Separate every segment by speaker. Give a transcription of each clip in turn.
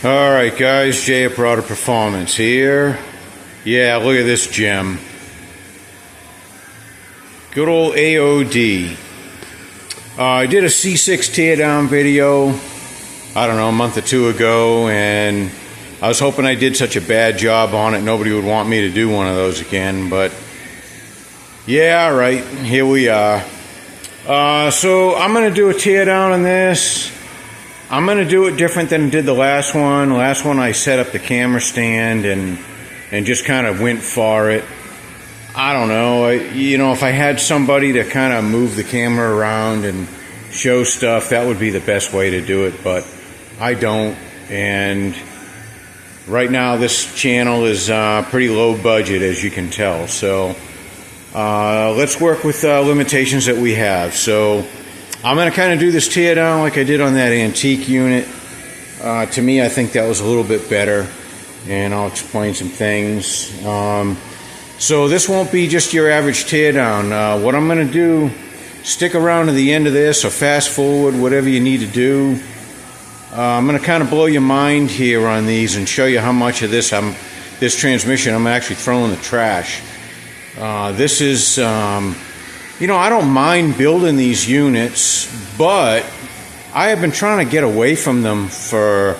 Speaker 1: Alright guys, Jay Robarge Performance here. Yeah, look at this gem. Good old AOD. I did a C6 teardown video, I don't know, a month or two ago, and I was hoping I did such a bad job on it nobody would want me to do one of those again, but yeah, alright, here we are. So I'm going to do a teardown on this. I'm going to do it different than I did the last one. Last one I set up the camera stand and just kind of went for it. I don't know, if I had somebody to kind of move the camera around and show stuff, that would be the best way to do it, but I don't. And right now this channel is pretty low budget, as you can tell. So let's work with limitations that we have. So I'm going to kind of do this teardown like I did on that antique unit. To me, I think that was a little bit better, and I'll explain some things. So this won't be just your average teardown. What I'm going to do, stick around to the end of this or fast forward, whatever you need to do. I'm going to kind of blow your mind here on these and show you how much of this transmission I'm actually throwing in the trash. This is... I don't mind building these units, but I have been trying to get away from them for,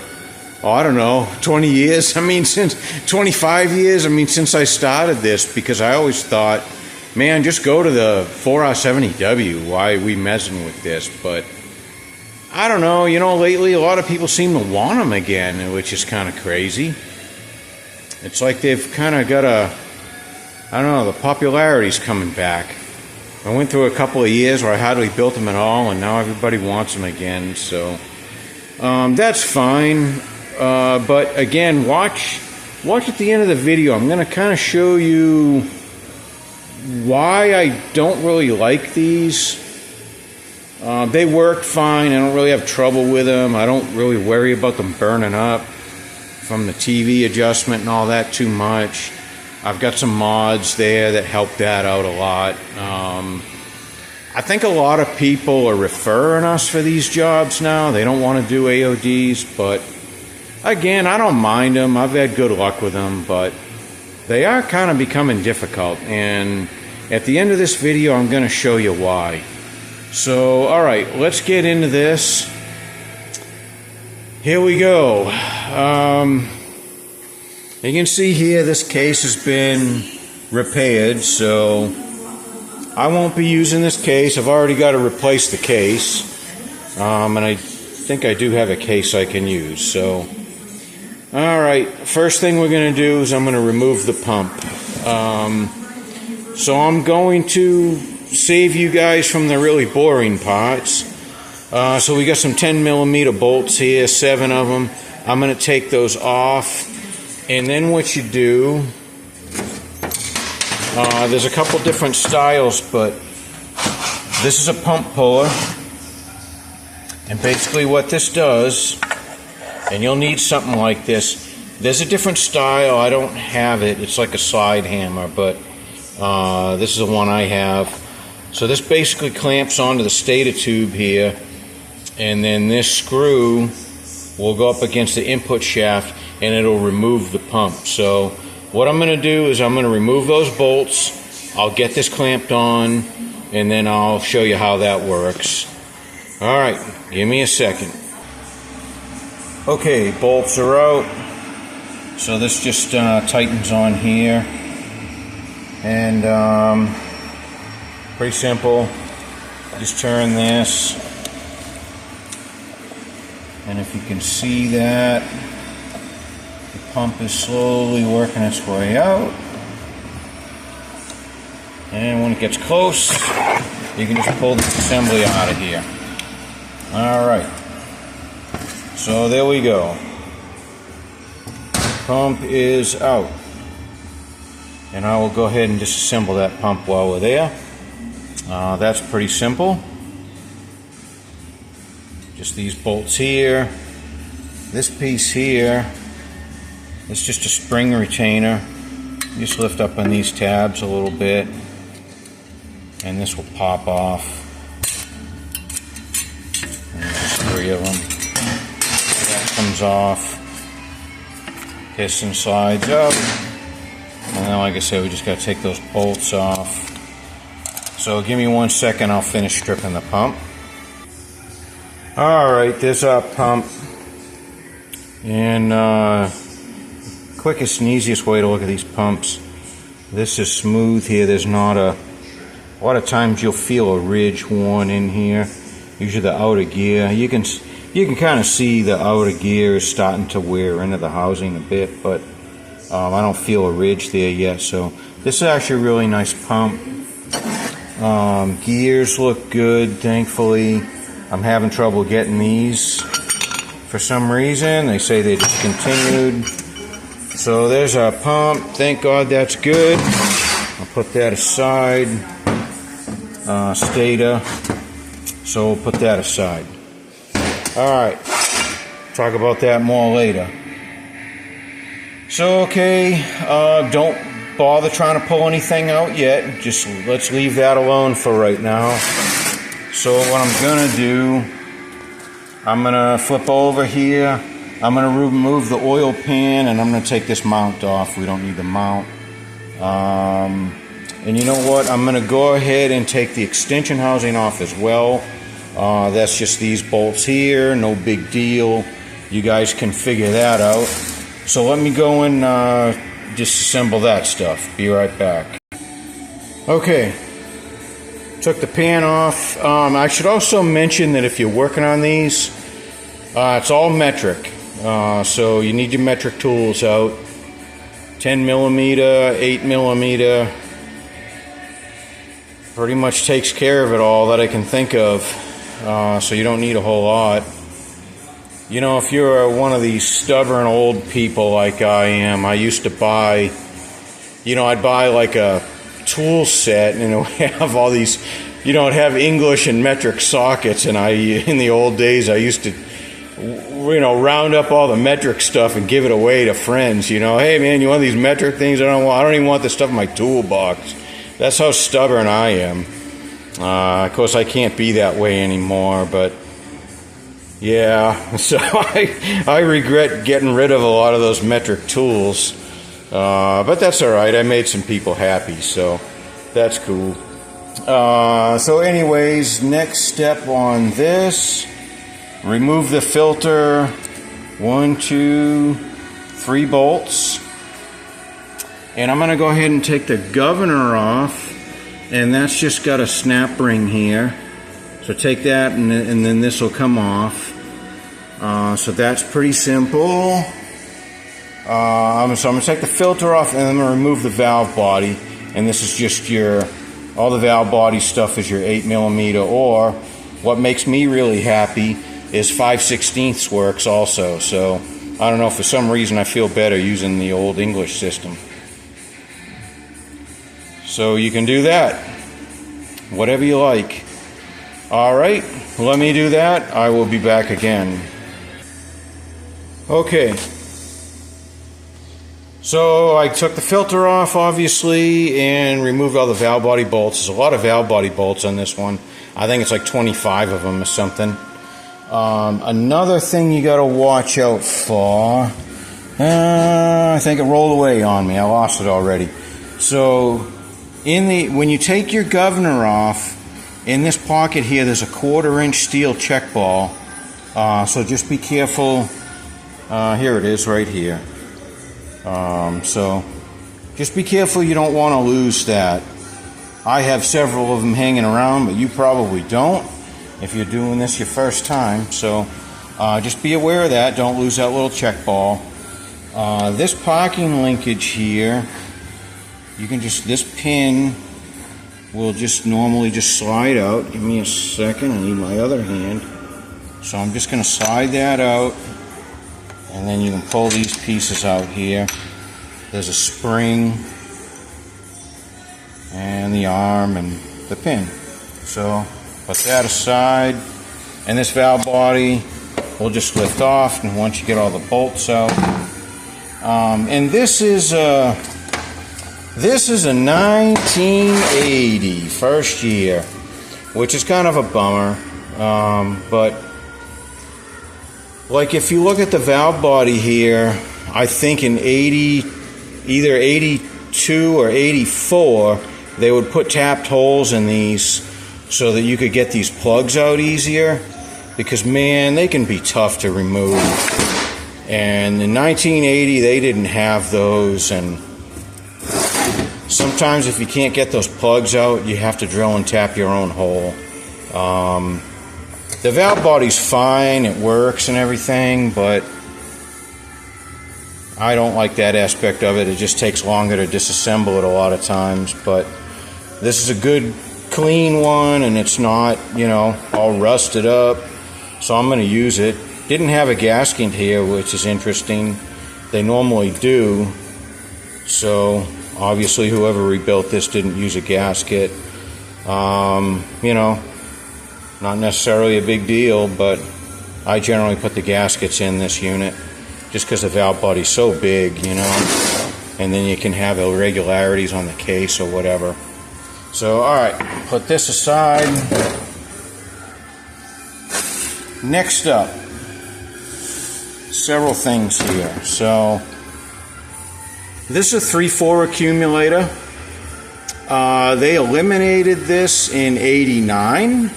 Speaker 1: I don't know, 20 years. Since 25 years, since I started this, because I always thought, man, just go to the 4R70W. Why are we messing with this? But I don't know, lately a lot of people seem to want them again, which is kind of crazy. It's like they've kind of got I don't know, the popularity's coming back. I went through a couple of years where I hardly built them at all, and now everybody wants them again, so that's fine. But again, watch at the end of the video. I'm going to kind of show you why I don't really like these. They work fine. I don't really have trouble with them. I don't really worry about them burning up from the TV adjustment and all that too much. I've got some mods there that help that out a lot. I think a lot of people are referring us for these jobs now. They don't want to do AODs, but again, I don't mind them. I've had good luck with them, but they are kind of becoming difficult. And at the end of this video, I'm going to show you why. So, alright, let's get into this. Here we go. You can see here this case has been repaired, so I won't be using this case. I've already got to replace the case, and I think I do have a case I can use. So, alright, first thing we're going to do is I'm going to remove the pump. So I'm going to save you guys from the really boring parts. So we got some 10mm bolts here, 7 of them. I'm going to take those off. And then what you do, there's a couple different styles, but this is a pump puller. And basically what this does, and you'll need something like this. There's a different style, I don't have it, it's like a slide hammer, but this is the one I have. So this basically clamps onto the stator tube here, and then this screw will go up against the input shaft and it'll remove the pump. So what I'm going to do is I'm going to remove those bolts. I'll get this clamped on, and then I'll show you how that works. Alright, give me a second. Okay, bolts are out. So this just tightens on here. And pretty simple. Just turn this. And if you can see that, the pump is slowly working its way out. And when it gets close, you can just pull the assembly out of here. Alright. So there we go. Pump is out. And I will go ahead and disassemble that pump while we're there. That's pretty simple. Just these bolts here. This piece here, it's just a spring retainer. You just lift up on these tabs a little bit, and this will pop off. And there's 3 of them. That comes off. piston slides up. And then, like I said, we just got to take those bolts off. So give me 1 second, I'll finish stripping the pump. Alright, there's our pump. And quickest and easiest way to look at these pumps. This is smooth here. There's not a lot of times you'll feel a ridge worn in here. Usually the outer gear. You can kind of see the outer gear is starting to wear into the housing a bit, but I don't feel a ridge there yet. So this is actually a really nice pump. Gears look good, thankfully. I'm having trouble getting these for some reason. They say they discontinued. So there's our pump. Thank God that's good. I'll put that aside. Stator. So we'll put that aside. Alright. Talk about that more later. So, okay. Don't bother trying to pull anything out yet. Just let's leave that alone for right now. So what I'm gonna do, I'm gonna flip over here. I'm gonna remove the oil pan, and I'm gonna take this mount off. We don't need the mount. And you know what? I'm gonna go ahead and take the extension housing off as well. That's just these bolts here. No big deal. You guys can figure that out. So let me go and disassemble that stuff. Be right back. Okay, took the pan off. I should also mention that if you're working on these, it's all metric. So you need your metric tools out. 10 millimeter, 8 millimeter. Pretty much takes care of it all that I can think of. So you don't need a whole lot. You know, if you're one of these stubborn old people like I am, I used to buy, I'd buy like a tool set, and it would have all these, it'd have English and metric sockets, and in the old days, I used to, round up all the metric stuff and give it away to friends, hey man, you want these metric things? I don't even want this stuff in my toolbox. That's how stubborn I am. Of course, I can't be that way anymore, but yeah, so I regret getting rid of a lot of those metric tools, but that's all right. I made some people happy, so that's cool. So anyways, next step on this, remove the filter, 1, 2, 3 bolts, and I'm going to go ahead and take the governor off, and that's just got a snap ring here. So take that, and then this will come off. So that's pretty simple. So I'm going to take the filter off, and I'm going to remove the valve body. And this is just all the valve body stuff is your 8 millimeter, or what makes me really happy is 5/16 works also. So I don't know, for some reason I feel better using the old English system. So you can do that. Whatever you like. Alright, let me do that. I will be back again. Okay. So I took the filter off, obviously, and removed all the valve body bolts. There's a lot of valve body bolts on this one. I think it's like 25 of them or something. Another thing you got to watch out for. I think it rolled away on me. I lost it already. So when you take your governor off, in this pocket here, there's a 1/4-inch steel check ball. So just be careful. Here it is right here. So just be careful you don't want to lose that. I have several of them hanging around, but you probably don't if you're doing this your first time. So just be aware of that. Don't lose that little check ball. This parking linkage here, this pin will just normally slide out. Give me a second, I need my other hand. So I'm just going to slide that out, and then you can pull these pieces out here. There's a spring and the arm and the pin. So put that aside, and this valve body will just lift off, and once you get all the bolts out. And this is a 1980, first year, which is kind of a bummer. But like if you look at the valve body here, I think in either 82 or 84, they would put tapped holes in these so that you could get these plugs out easier, because man, they can be tough to remove. And in 1980 they didn't have those, and sometimes if you can't get those plugs out, you have to drill and tap your own hole. The valve body's fine, it works and everything, but I don't like that aspect of it. It just takes longer to disassemble it a lot of times. But this is a good clean one, and it's not, you know, all rusted up, so I'm going to use it. Didn't have a gasket here, which is interesting. They normally do, so obviously whoever rebuilt this didn't use a gasket. You know, not necessarily a big deal, but I generally put the gaskets in this unit just because the valve body's so big, you know, and then you can have irregularities on the case or whatever. So, alright, put this aside. Next up, several things here. So, this is a 3-4 accumulator. They eliminated this in 89.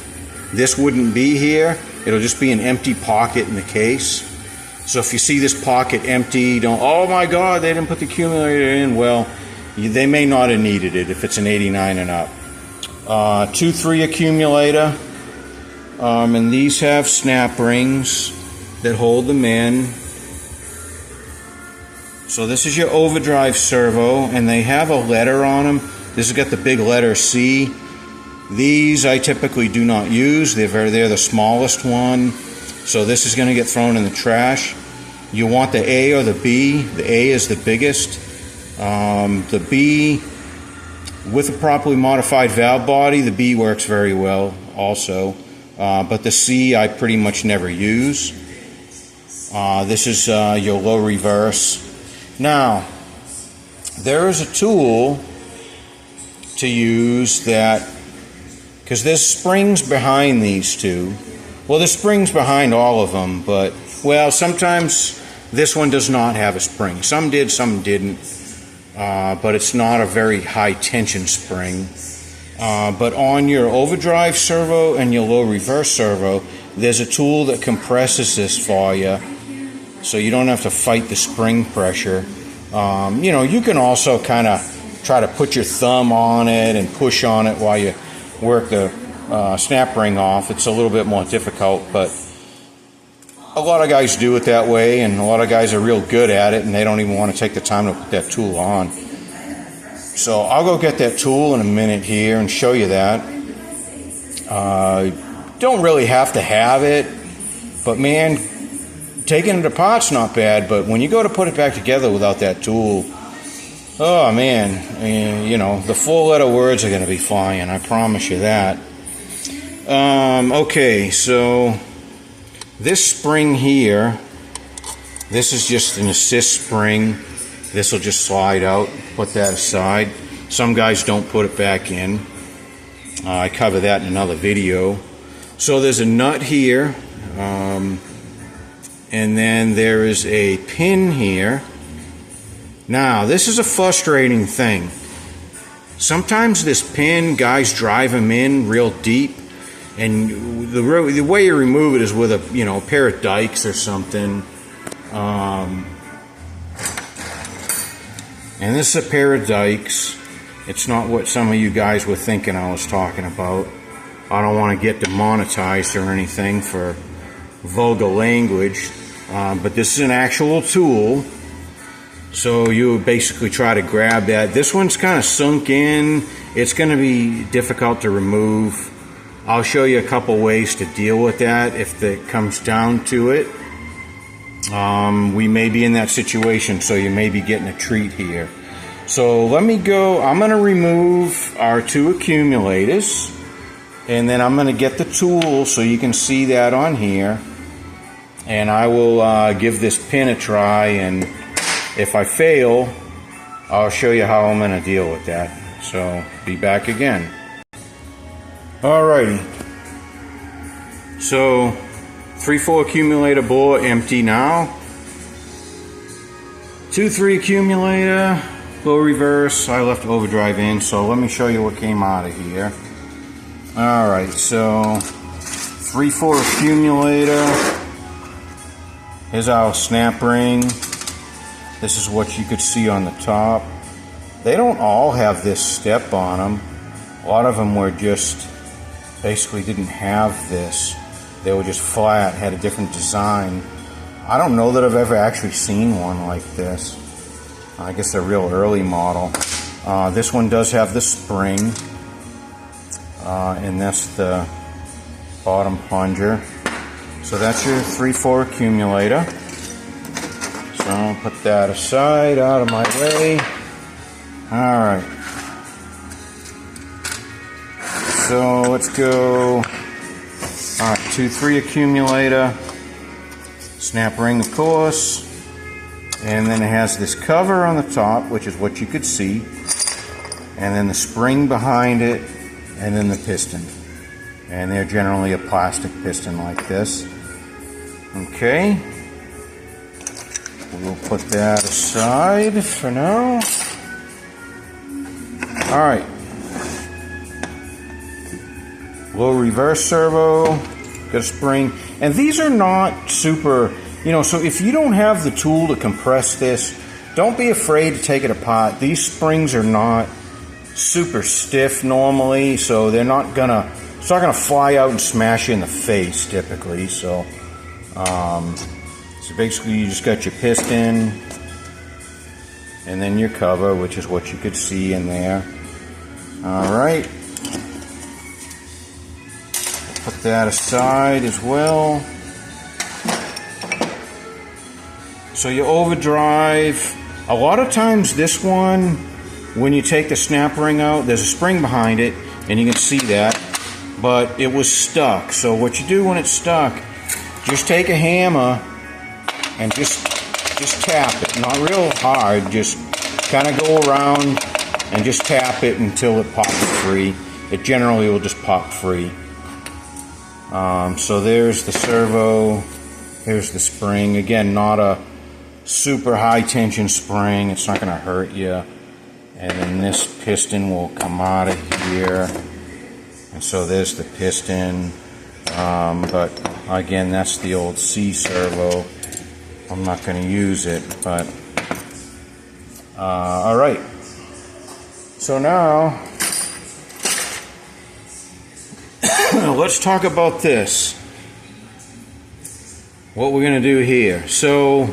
Speaker 1: This wouldn't be here. It'll just be an empty pocket in the case. So if you see this pocket empty, don't, oh my God, they didn't put the accumulator in. Well, they may not have needed it if it's an 89 and up. 2-3 accumulator. And these have snap rings that hold them in. So this is your overdrive servo, and they have a letter on them. This has got the big letter C. These I typically do not use. They're the smallest one, so this is going to get thrown in the trash. You want the A or the B. The A is the biggest. The B, with a properly modified valve body, the B works very well also. But the C I pretty much never use. This is your low reverse. Now, there is a tool to use that, because there's springs behind these two. Well, there's springs behind all of them, but, well, sometimes this one does not have a spring. Some did, some didn't, but it's not a very high tension spring. But on your overdrive servo and your low reverse servo, there's a tool that compresses this for you, so you don't have to fight the spring pressure. You know, you can also kind of try to put your thumb on it and push on it while you work the snap ring off. It's a little bit more difficult, but a lot of guys do it that way, and a lot of guys are real good at it, and they don't even want to take the time to put that tool on. So I'll go get that tool in a minute here and show you that. Don't really have to have it, but man, taking it apart's not bad, but when you go to put it back together without that tool, oh man, you know, the 4-letter words are going to be flying, I promise you that. Okay, so this spring here, this is just an assist spring. This will just slide out. Put that aside. Some guys don't put it back in. I cover that in another video. So there's a nut here, and then there is a pin here. Now, this is a frustrating thing. Sometimes this pin, guys drive them in real deep, and the way you remove it is with a, you know, a pair of dikes or something. And this is a pair of dikes. It's not what some of you guys were thinking I was talking about. I don't want to get demonetized or anything for vulgar language, but this is an actual tool. So you basically try to grab that. This one's kind of sunk in. It's going to be difficult to remove. I'll show you a couple ways to deal with that if it comes down to it. We may be in that situation, so you may be getting a treat here. So let me go. I'm going to remove our 2 accumulators, and then I'm going to get the tool so you can see that on here, and I will give this pin a try, and if I fail, I'll show you how I'm going to deal with that. So be back again. Alrighty, so 3-4 accumulator bore empty now. 2-3 accumulator, low reverse. I left overdrive in, so let me show you what came out of here. Alright, so 3-4 accumulator. Here's our snap ring. This is what you could see on the top. They don't all have this step on them. A lot of them were just basically didn't have this. They were just flat, had a different design. I don't know that I've ever actually seen one like this. I guess a real early model. This one does have the spring, and that's the bottom plunger. So that's your 3-4 accumulator. So I'll put that aside, out of my way. Alright. So let's go. Alright, 2-3 accumulator. Snap ring, of course. And then it has this cover on the top, which is what you could see. And then the spring behind it, and then the piston. And they're generally a plastic piston like this. Okay. We'll put that aside for now. Alright. Low reverse servo. Got a spring. And these are not super, so if you don't have the tool to compress this, don't be afraid to take it apart. These springs are not super stiff normally, so it's not gonna fly out and smash you in the face typically. So basically you just got your piston and then your cover, which is what you could see in there. Alright. Put that aside as well. So your overdrive, a lot of times this one, when you take the snap ring out, there's a spring behind it, and you can see that, but it was stuck. So what you do when it's stuck, just take a hammer and just tap it. Not real hard, just kind of go around and just tap it until it pops free. It generally will just pop free. So there's the servo, here's the spring. Again, not a super high tension spring, it's not going to hurt you. And then this piston will come out of here. And so there's the piston. But again, that's the old C servo. I'm not going to use it, but alright. So now let's talk about this. What we're going to do here. So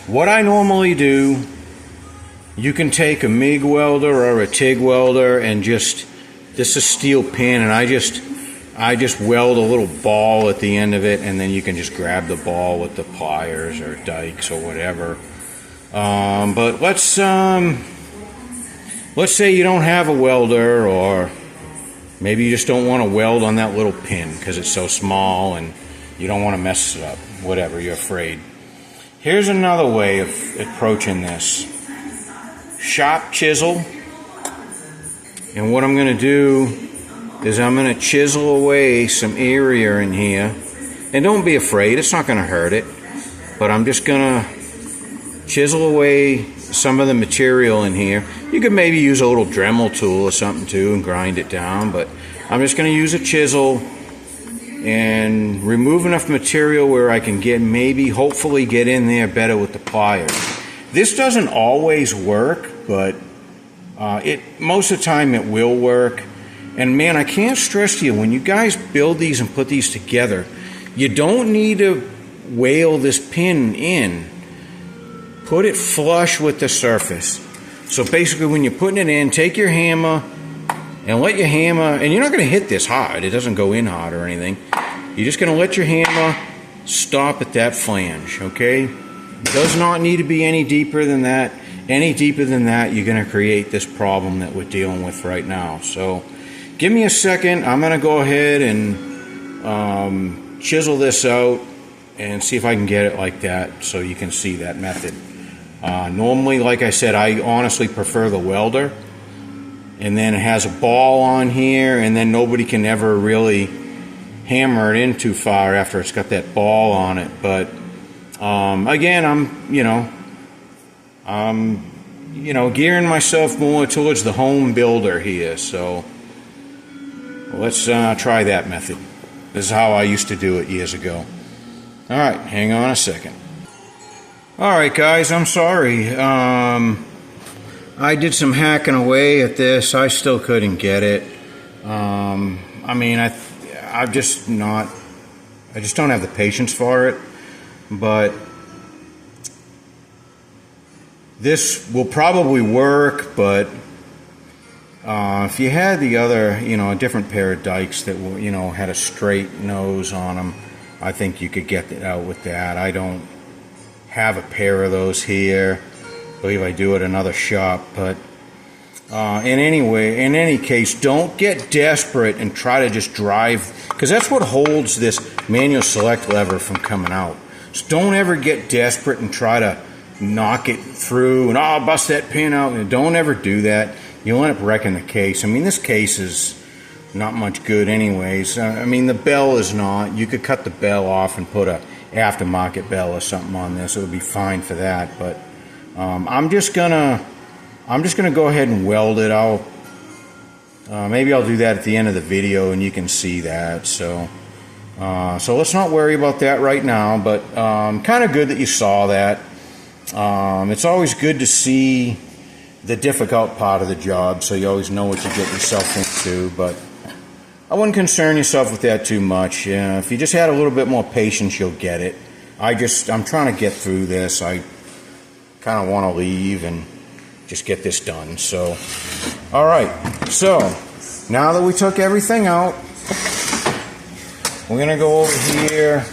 Speaker 1: what I normally do, you can take a MIG welder or a TIG welder and this is a steel pin, and I just weld a little ball at the end of it, and then you can just grab the ball with the pliers or dikes or whatever. But let's say you don't have a welder, or maybe you just don't want to weld on that little pin because it's so small and you don't want to mess it up. Whatever, you're afraid. Here's another way of approaching this. Sharp chisel. And what I'm going to do is I'm going to chisel away some area in here. And don't be afraid, it's not going to hurt it. But I'm just going to chisel away some of the material in here. You could maybe use a little Dremel tool or something too and grind it down. But I'm just going to use a chisel and remove enough material where I can hopefully get in there better with the pliers. This doesn't always work, but most of the time it will work. And man, I can't stress to you, when you guys build these and put these together, you don't need to whale this pin in. Put it flush with the surface. So basically when you're putting it in, take your hammer and let your hammer, and you're not going to hit this hard, it doesn't go in hard or anything. You're just going to let your hammer stop at that flange, okay? It does not need to be any deeper than that. Any deeper than that, you're going to create this problem that we're dealing with right now. So give me a second. I'm going to go ahead and chisel this out and see if I can get it like that so you can see that method. Normally, like I said, I honestly prefer the welder. And then it has a ball on here, and then nobody can ever really hammer it in too far after it's got that ball on it. But again, I'm, gearing myself more towards the home builder here, so let's try that method. This is how I used to do it years ago. Alright, hang on a second. Alright guys, I'm sorry. I did some hacking away at this. I still couldn't get it. I just don't have the patience for it. But this will probably work, but if you had the other, a different pair of dikes that were, had a straight nose on them, I think you could get it out with that. I don't have a pair of those here. I believe I do at another shop, but in any case, don't get desperate and try to just drive, because that's what holds this manual select lever from coming out. So don't ever get desperate and try to knock it through and I'll bust that pin out. And don't ever do that. You'll end up wrecking the case. This case is not much good anyways. The bell is not. You could cut the bell off and put a aftermarket bell or something on this. It would be fine for that. But I'm just gonna go ahead and weld it. Maybe I'll do that at the end of the video and you can see that. So let's not worry about that right now, but kind of good that you saw that. It's always good to see the difficult part of the job, so you always know what you get yourself into, but I wouldn't concern yourself with that too much. If you just had a little bit more patience, you'll get it. I'm trying to get through this. I kind of want to leave and just get this done. So, alright, so now that we took everything out, we're going to go over here.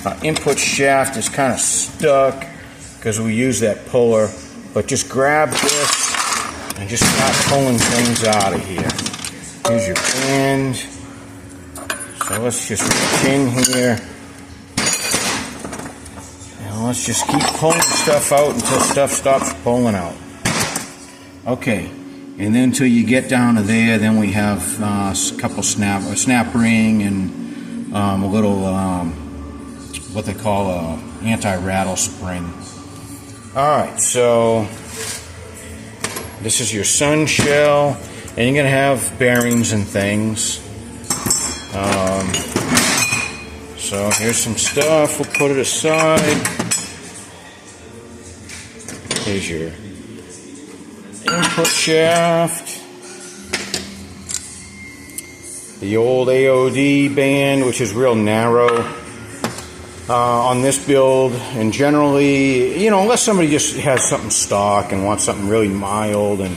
Speaker 1: Our input shaft is kind of stuck because we use that puller, but just grab this and just start pulling things out of here. Here's your band. So let's just reach in here and let's just keep pulling stuff out until stuff stops pulling out. Okay, and then until you get down to there, then we have a couple snap ring and a little what they call a anti-rattle spring. Alright, so this is your sun shell, and you're going to have bearings and things. So here's some stuff. We'll put it aside. Here's your input shaft. The old AOD band, which is real narrow on this build, and generally, unless somebody just has something stock and wants something really mild and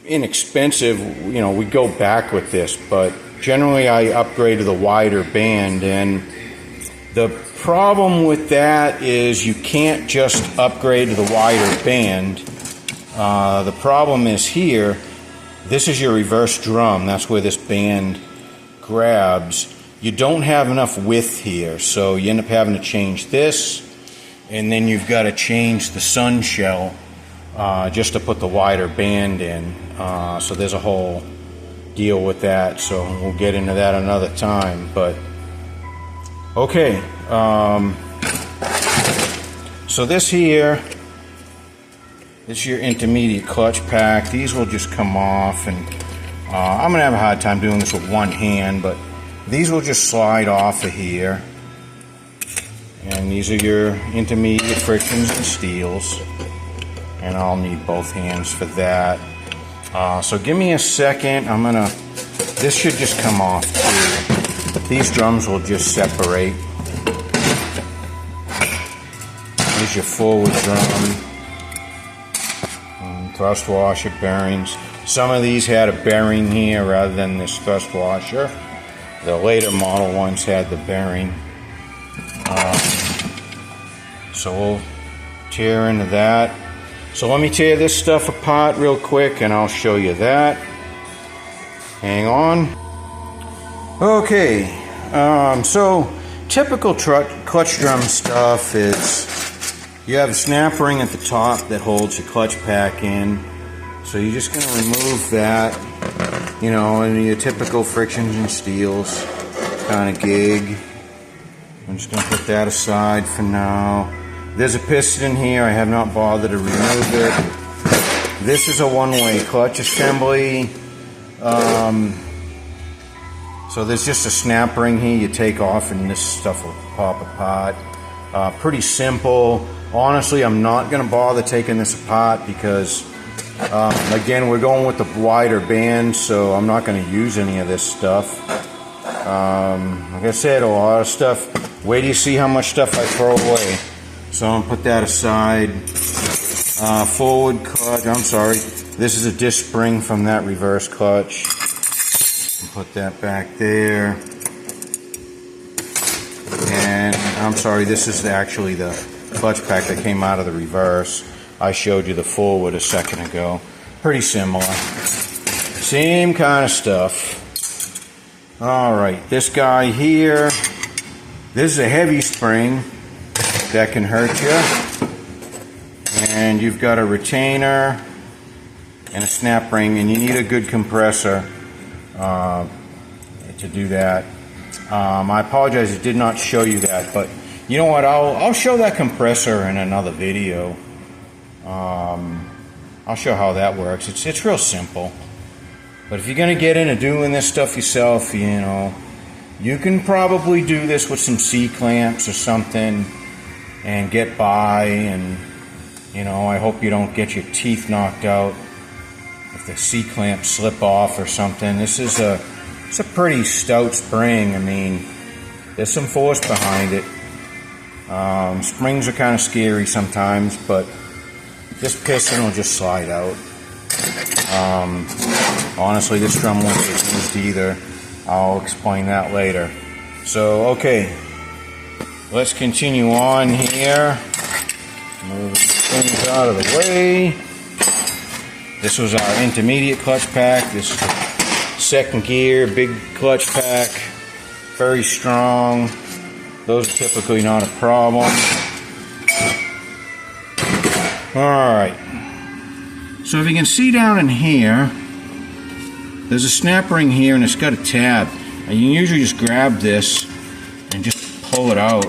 Speaker 1: inexpensive, we go back with this, but generally I upgrade to the wider band, and the problem with that is you can't just upgrade to the wider band. The problem is here, this is your reverse drum, that's where this band grabs. You don't have enough width here, so you end up having to change this, and then you've got to change the sun shell just to put the wider band in. So there's a whole deal with that, so we'll get into that another time. But okay, so this here, this is your intermediate clutch pack. These will just come off, and I'm gonna have a hard time doing this with one hand, but these will just slide off of here, and these are your intermediate frictions and steels, and I'll need both hands for that. So give me a second. This should just come off too. These drums will just separate. Here's your forward drum, thrust washer bearings. Some of these had a bearing here rather than this thrust washer. The later model ones had the bearing. So we'll tear into that. So let me tear this stuff apart real quick and I'll show you that. Hang on. Okay, so typical clutch drum stuff is you have a snap ring at the top that holds your clutch pack in. So you're just going to remove that, and your typical frictions and steels kind of gig. I'm just going to put that aside for now. There's a piston here. I have not bothered to remove it. This is a one-way clutch assembly. So there's just a snap ring here you take off and this stuff will pop apart. Pretty simple. Honestly, I'm not going to bother taking this apart because, again, we're going with the wider band, so I'm not going to use any of this stuff. Like I said, a lot of stuff. Wait till you see how much stuff I throw away. So I'm going to put that aside. Forward clutch, I'm sorry. This is a disc spring from that reverse clutch. Put that back there. And I'm sorry, this is actually the clutch pack that came out of the reverse. I showed you the forward a second ago. Pretty similar. Same kind of stuff. Alright, this guy here. This is a heavy spring that can hurt you. And you've got a retainer and a snap ring, and you need a good compressor to do that. I apologize, it did not show you that, but you know what, I'll show that compressor in another video. I'll show how that works. It's real simple. But if you're going to get into doing this stuff yourself, you know, you can probably do this with some C-clamps or something and get by, and you know, I hope you don't get your teeth knocked out if the C-clamps slip off or something. It's a pretty stout spring. I mean, there's some force behind it. Springs are kind of scary sometimes, but this piston will just slide out. Honestly, this drum won't get used either. I'll explain that later. So, okay, let's continue on here. Move things out of the way. This was our intermediate clutch pack. This is the second gear, big clutch pack, very strong. Those are typically not a problem. Alright, so if you can see down in here, there's a snap ring here and it's got a tab. And you can usually just grab this and just pull it out.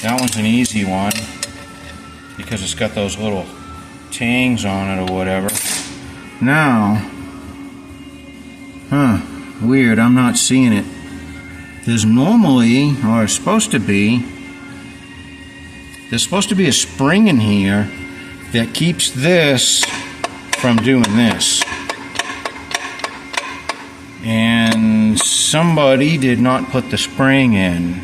Speaker 1: That one's an easy one because it's got those little tangs on it or whatever. Now, weird, I'm not seeing it. There's normally, or supposed to be, there's supposed to be a spring in here that keeps this from doing this. And somebody did not put the spring in.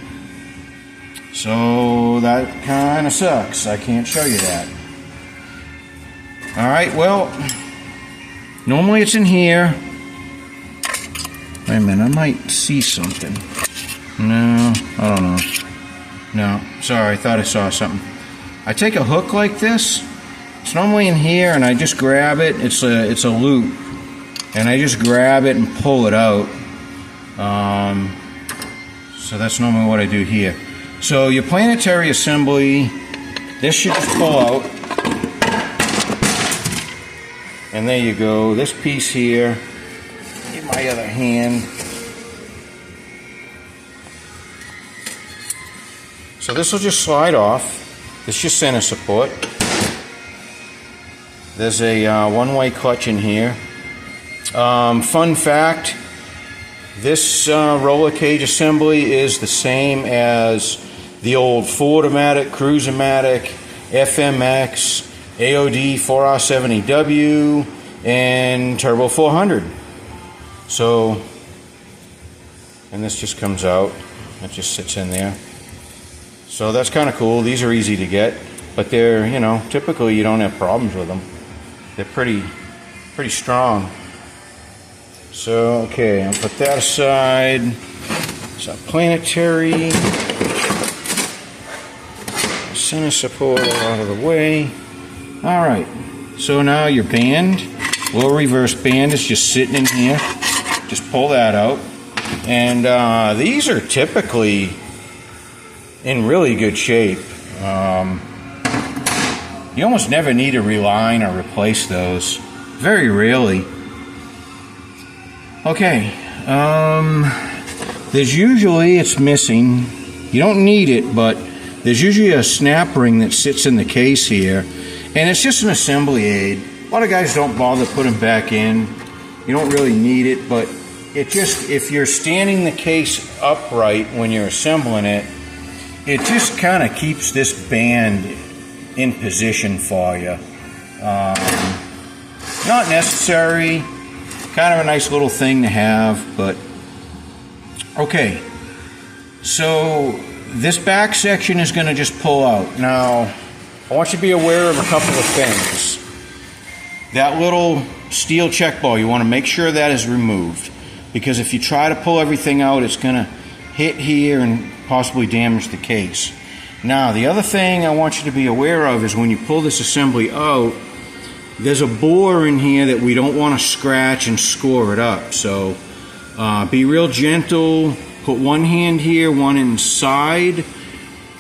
Speaker 1: So that kind of sucks. I can't show you that. Alright, well, normally it's in here. Wait a minute, I might see something. No, I don't know. No, sorry, I thought I saw something. I take a hook like this. It's normally in here, and I just grab it. It's a loop, and I just grab it and pull it out. So that's normally what I do here. So your planetary assembly, this should just pull out. And there you go. This piece here, in my other hand. So this will just slide off. This is your center support. There's a one-way clutch in here. Fun fact, this roller cage assembly is the same as the old Ford-O-Matic, Cruise-O-Matic, FMX, AOD 4R70W, and Turbo 400. So, and this just comes out. It just sits in there. So that's kind of cool. These are easy to get, but they're, you know, typically you don't have problems with them. They're pretty strong. So, okay, I'll put that aside. It's a planetary. Center support out of the way. Alright, so now your band, little reverse band, is just sitting in here. Just pull that out. And these are typically in really good shape. You almost never need to reline or replace those. Very rarely. Okay, there's usually, it's missing. You don't need it, but there's usually a snap ring that sits in the case here, and it's just an assembly aid. A lot of guys don't bother putting them back in. You don't really need it, but it just, if you're standing the case upright when you're assembling it, it just kind of keeps this band in position for you. Not necessary, kind of a nice little thing to have, but okay. So this back section is going to just pull out. Now, I want you to be aware of a couple of things. That little steel check ball, you want to make sure that is removed, because if you try to pull everything out, it's going to hit here and possibly damage the case. Now, the other thing I want you to be aware of is when you pull this assembly out, there's a bore in here that we don't want to scratch and score it up. So be real gentle. Put one hand here, one inside,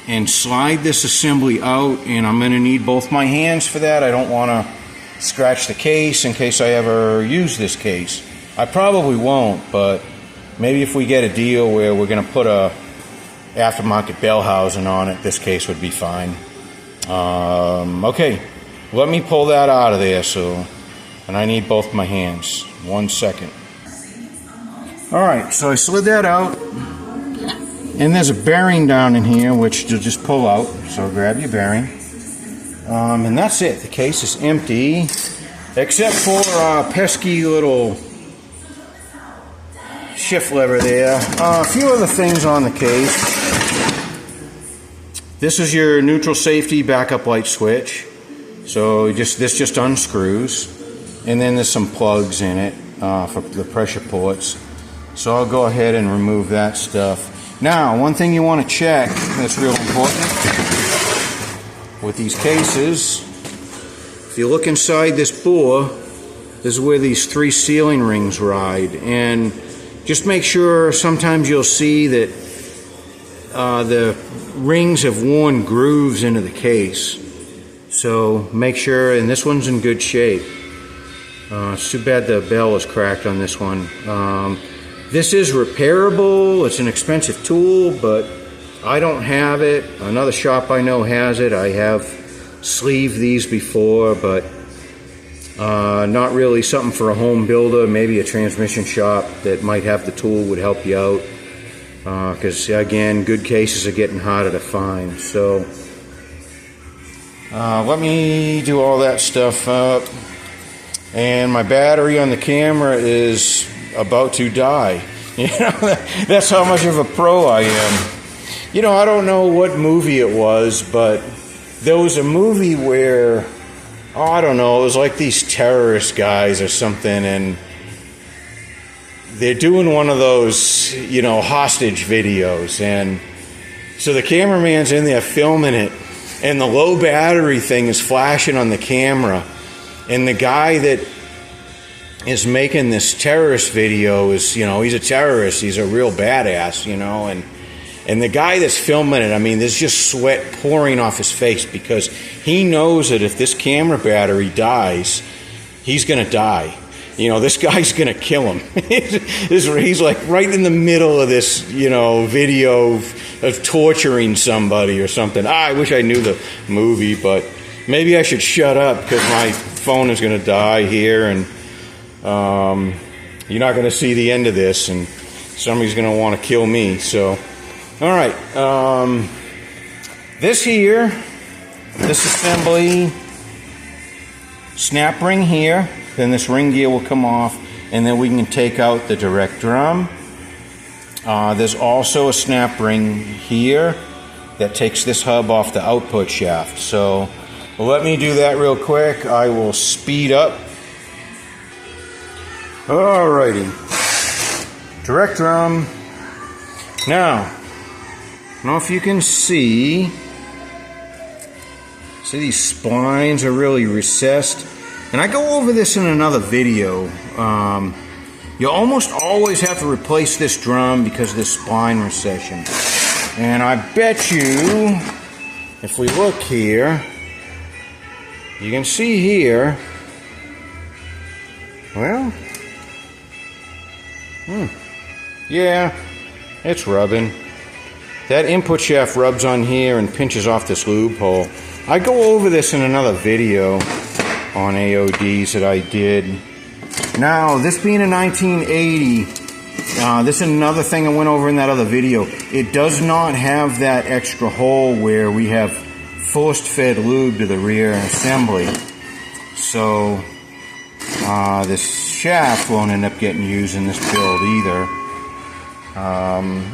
Speaker 1: and slide this assembly out. And I'm going to need both my hands for that. I don't want to scratch the case in case I ever use this case. I probably won't, but maybe if we get a deal where we're going to put a aftermarket bell housing on it, this case would be fine. Okay, let me pull that out of there. And I need both my hands. 1 second. Alright, so I slid that out, and there's a bearing down in here which you'll just pull out, so grab your bearing. And that's it. The case is empty, except for a pesky little shift lever there. A few other things on the case. This is your neutral safety backup light switch. So this just unscrews, and then there's some plugs in it for the pressure ports. So I'll go ahead and remove that stuff. Now, one thing you want to check that's real important with these cases, if you look inside this bore, this is where these 3 sealing rings ride, and just make sure, sometimes you'll see that the rings have worn grooves into the case. So make sure, and this one's in good shape. It's too bad the bell is cracked on this one. This is repairable. It's an expensive tool, but I don't have it. Another shop I know has it. I have sleeved these before, but not really something for a home builder. Maybe a transmission shop that might have the tool would help you out, because again, good cases are getting harder to find. So let me do all that stuff up. And my battery on the camera is about to die. You know, that's how much of a pro I am. You know, I don't know what movie it was, but there was a movie where, I don't know, it was like these terrorist guys or something, and they're doing one of those, you know, hostage videos, and so the cameraman's in there filming it, and the low battery thing is flashing on the camera, and the guy that is making this terrorist video is, you know, he's a terrorist, he's a real badass, you know, and the guy that's filming it, I mean, there's just sweat pouring off his face, because he knows that if this camera battery dies, he's gonna die. You know, this guy's gonna kill him. He's like right in the middle of this, you know, video of torturing somebody or something. I wish I knew the movie, but maybe I should shut up, because my phone is gonna die here, and you're not going to see the end of this, and somebody's going to want to kill me. So, all right, this here, this assembly, snap ring here, then this ring gear will come off, and then we can take out the direct drum. There's also a snap ring here that takes this hub off the output shaft. So let me do that real quick. I will speed up. Alrighty, direct drum. Now, I don't know if you can see these splines are really recessed, and I go over this in another video. You almost always have to replace this drum because of this spline recession, and I bet you, if we look here, you can see here, well, yeah, it's rubbing. that input shaft rubs on here and pinches off this lube hole. I go over this in another video on AODs that I did. Now, this being a 1980, this is another thing I went over in that other video. It does not have that extra hole where we have forced fed lube to the rear assembly. So, this shaft won't end up getting used in this build either.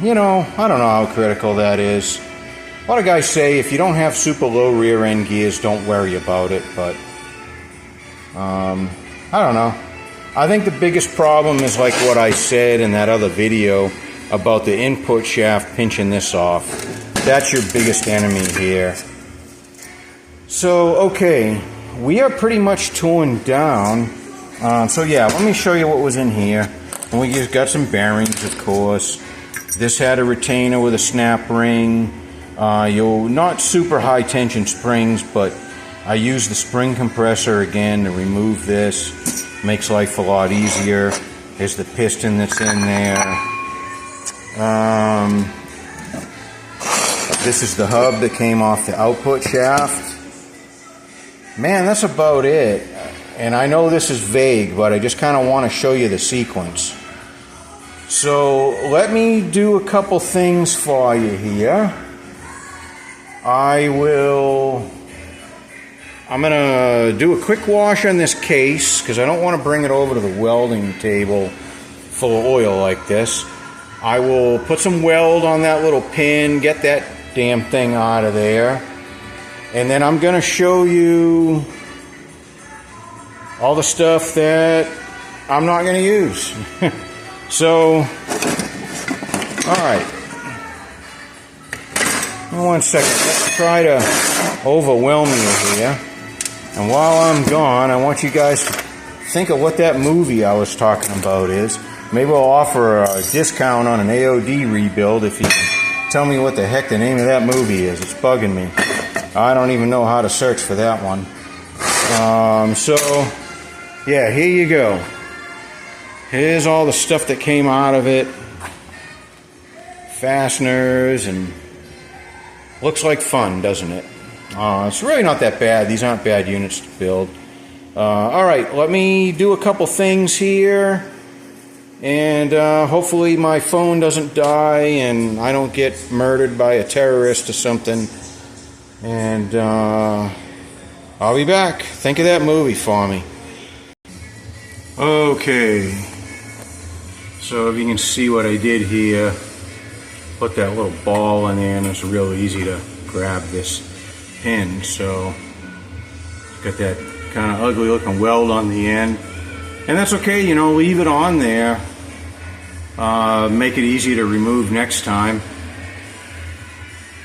Speaker 1: You know, I don't know how critical that is. A lot of guys say if you don't have super low rear end gears, don't worry about it, but I don't know. I think the biggest problem is like what I said in that other video about the input shaft pinching this off. That's your biggest enemy here. So, okay, we are pretty much torn down. So yeah, let me show you what was in here. And we just got some bearings, of course. This had a retainer with a snap ring. Not super high tension springs, but I used the spring compressor again to remove this. Makes life a lot easier. There's the piston that's in there. This is the hub that came off the output shaft. Man, that's about it. And I know this is vague, but I just kind of want to show you the sequence. So let me do a couple things for you here. I'm going to do a quick wash on this case because I don't want to bring it over to the welding table full of oil like this. I will put some weld on that little pin, get that damn thing out of there, and then I'm going to show you all the stuff that I'm not going to use. So, alright. 1 second. Let's try to overwhelm you here. And while I'm gone, I want you guys to think of what that movie I was talking about is. Maybe I'll offer a discount on an AOD rebuild if you can tell me what the heck the name of that movie is. It's bugging me. I don't even know how to search for that one. So, yeah, here you go. Here's all the stuff that came out of it. Fasteners, and looks like fun, doesn't it? It's really not that bad. These aren't bad units to build. Alright, let me do a couple things here. And hopefully my phone doesn't die and I don't get murdered by a terrorist or something. And I'll be back. Think of that movie for me. Okay. So if you can see what I did here, put that little ball in there and it's real easy to grab this pin. So got that kind of ugly looking weld on the end. And that's okay, you know, leave it on there. Make it easy to remove next time.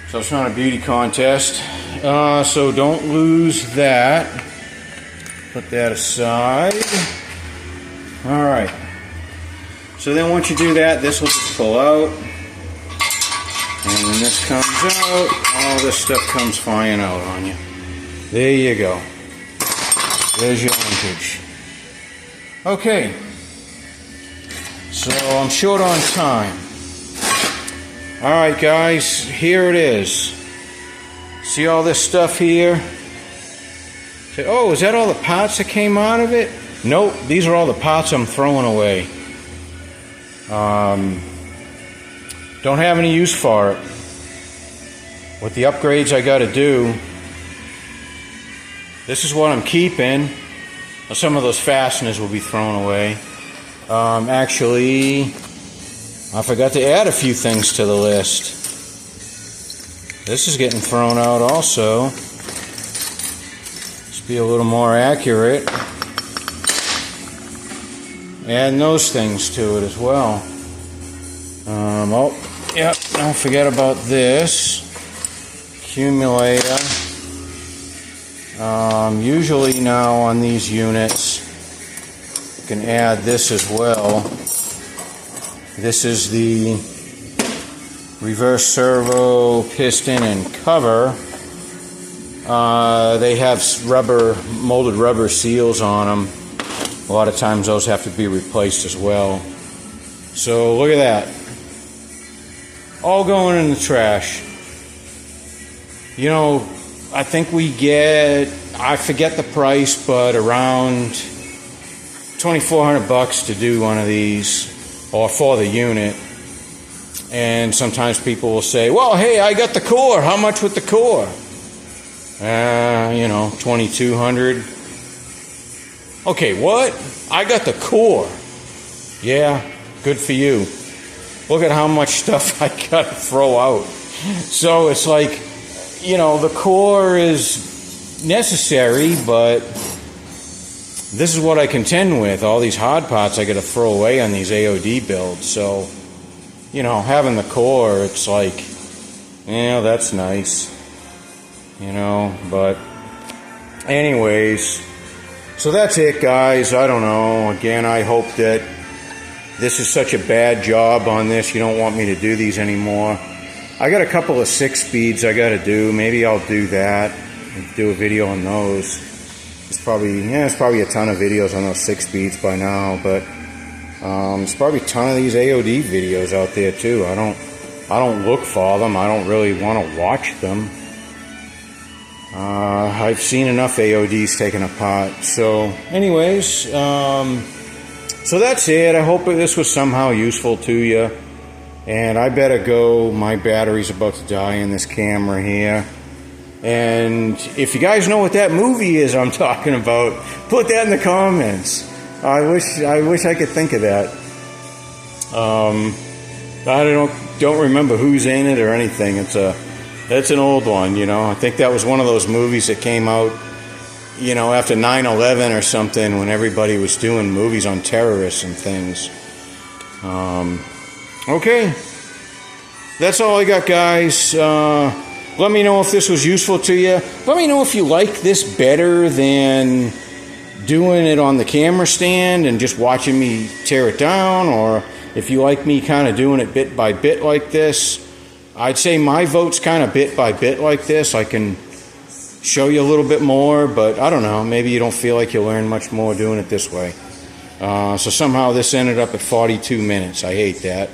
Speaker 1: So it's not a beauty contest. So don't lose that. Put that aside. Alright. So then once you do that, this will just pull out. And when this comes out, all this stuff comes flying out on you. There you go. There's your linkage. Okay. So I'm short on time. Alright guys, here it is. See all this stuff here? Say, oh, is that all the parts that came out of it? Nope, these are all the parts I'm throwing away. Don't have any use for it. With the upgrades I gotta do, this is what I'm keeping. Some of those fasteners will be thrown away. Actually, I forgot to add a few things to the list. This is getting thrown out also. Let's be a little more accurate. Add those things to it as well. Oh, yep, don't forget about this. Accumulator. Usually now on these units, you can add this as well. This is the reverse servo piston and cover. They have molded rubber seals on them. A lot of times those have to be replaced as well. So look at that. all going in the trash. You know, I think we get, I forget the price, but around $2,400 to do one of these, or for the unit. And sometimes people will say, well, hey, I got the core. How much with the core? You know, $2,200. Okay, what? I got the core. Yeah, good for you. Look at how much stuff I got to throw out. So it's like, you know, the core is necessary, but this is what I contend with. All these hard parts I got to throw away on these AOD builds. So, you know, having the core, it's like, yeah, that's nice. You know, but anyways, so that's it, guys. I don't know. Again, I hope that this is such a bad job on this. You don't want me to do these anymore. I got a couple of 6-speeds I got to do. Maybe I'll do that. Do a video on those. It's probably a ton of videos on those 6-speeds by now, but there's probably a ton of these AOD videos out there too. I don't look for them. I don't really want to watch them. I've seen enough AODs taken apart. So anyways, so that's it. I hope this was somehow useful to you. And I better go. My battery's about to die in this camera here. And if you guys know what that movie is I'm talking about, put that in the comments. I wish I could think of that. I don't remember who's in it or anything. That's an old one, you know. I think that was one of those movies that came out, you know, after 9/11 or something, when everybody was doing movies on terrorists and things. Okay. That's all I got, guys. Let me know if this was useful to you. Let me know if you like this better than doing it on the camera stand and just watching me tear it down, or if you like me kind of doing it bit by bit like this. I'd say my vote's kind of bit by bit like this. I can show you a little bit more, but I don't know. Maybe you don't feel like you learn much more doing it this way. So somehow this ended up at 42 minutes. I hate that.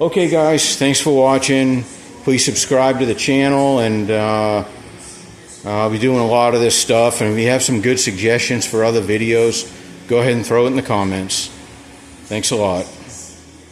Speaker 1: Okay, guys, thanks for watching. Please subscribe to the channel, and I'll be doing a lot of this stuff. And if you have some good suggestions for other videos, go ahead and throw it in the comments. Thanks a lot.